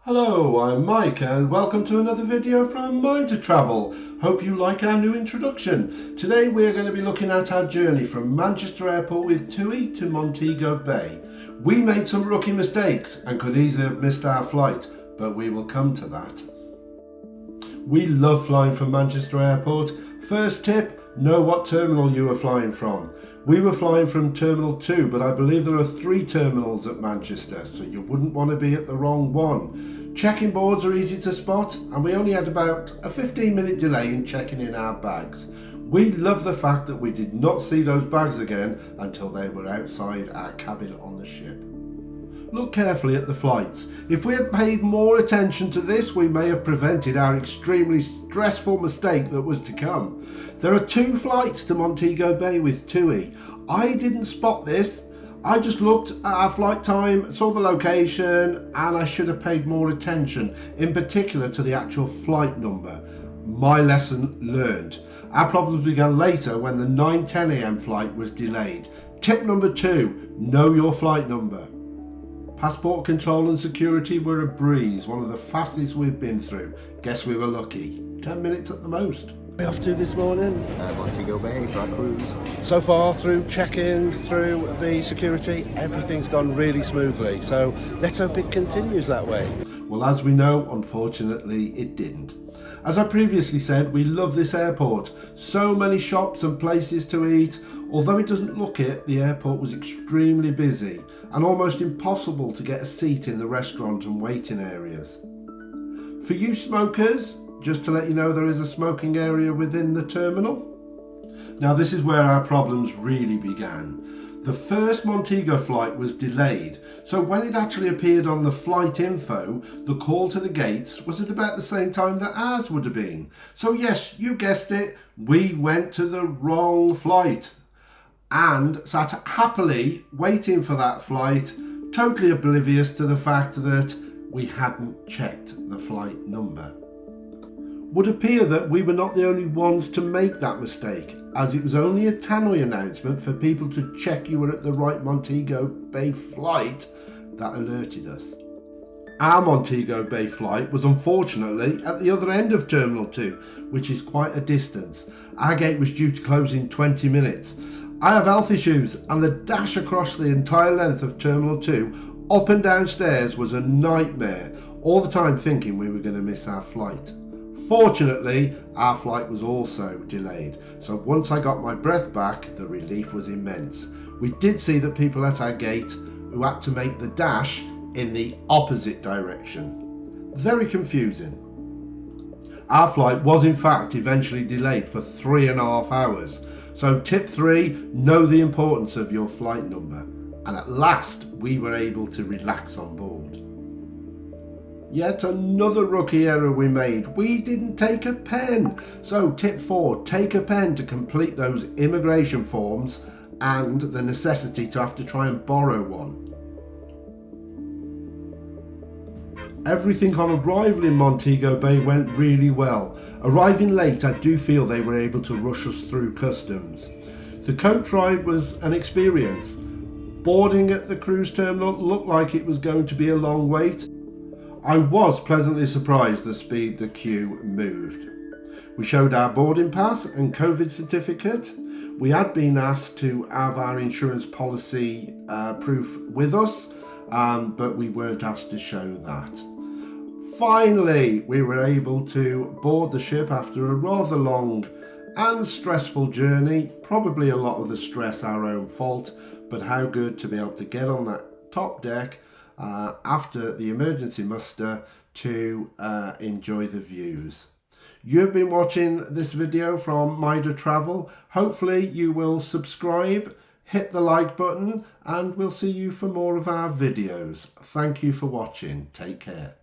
Hello, I'm Mike and welcome to another video from Montego Travel. Hope you like our new introduction. Today we're going to be looking at our journey from Manchester Airport with TUI to Montego Bay. We made some rookie mistakes and could easily have missed our flight, but we will come to that. We love flying from Manchester Airport. First tip, know what terminal you are flying from. We were flying from Terminal 2, but I believe there are 3 terminals at Manchester, so you wouldn't want to be at the wrong one. Check-in boards are easy to spot, and we only had about a 15-minute delay in checking in our bags. We love the fact that we did not see those bags again until they were outside our cabin on the ship. Look carefully at the flights. If we had paid more attention to this, we may have prevented our extremely stressful mistake that was to come. There are 2 flights to Montego Bay with TUI. I didn't spot this. I just looked at our flight time, saw the location, and I should have paid more attention, in particular to the actual flight number. My lesson learned. Our problems began later when the 9:10 a.m. flight was delayed. Tip number 2, know your flight number. Passport control and security were a breeze, one of the fastest we've been through. Guess we were lucky. 10 minutes at the most. We off to this morning? Montego Bay for our cruise. So far through check-in, through the security, everything's gone really smoothly. So let's hope it continues that way. Well, as we know, unfortunately it didn't. As I previously said, we love this airport. So many shops and places to eat. Although it doesn't look it, the airport was extremely busy and almost impossible to get a seat in the restaurant and waiting areas. For you smokers, just to let you know, there is a smoking area within the terminal. Now this is where our problems really began. The first Montego flight was delayed, so when it actually appeared on the flight info, the call to the gates was at about the same time that ours would have been. So yes, you guessed it, we went to the wrong flight and sat happily waiting for that flight, totally oblivious to the fact that we hadn't checked the flight number. Would appear that we were not the only ones to make that mistake, as it was only a tannoy announcement for people to check you were at the right Montego Bay flight that alerted us. Our Montego Bay flight was unfortunately at the other end of Terminal 2, which is quite a distance. Our gate was due to close in 20 minutes. I have health issues, and the dash across the entire length of Terminal 2 up and down stairs was a nightmare, all the time thinking we were going to miss our flight. Fortunately, our flight was also delayed, so once I got my breath back, the relief was immense. We did see that people at our gate who had to make the dash in the opposite direction. Very confusing. Our flight was in fact eventually delayed for 3.5 hours. So tip 3, know the importance of your flight number. And at last, we were able to relax on board. Yet another rookie error we made. We didn't take a pen. So tip 4, take a pen to complete those immigration forms and the necessity to have to try and borrow one. Everything on arrival in Montego Bay went really well. Arriving late, I do feel they were able to rush us through customs. The coach ride was an experience. Boarding at the cruise terminal looked like it was going to be a long wait. I was pleasantly surprised the speed the queue moved. We showed our boarding pass and COVID certificate. We had been asked to have our insurance policy proof with us, but we weren't asked to show that. Finally, we were able to board the ship after a rather long and stressful journey. Probably a lot of the stress our own fault, but how good to be able to get on that top deck after the emergency muster to enjoy the views. You've been watching this video from Montego Travel. Hopefully you will subscribe, hit the like button, and we'll see you for more of our videos. Thank you for watching. Take care.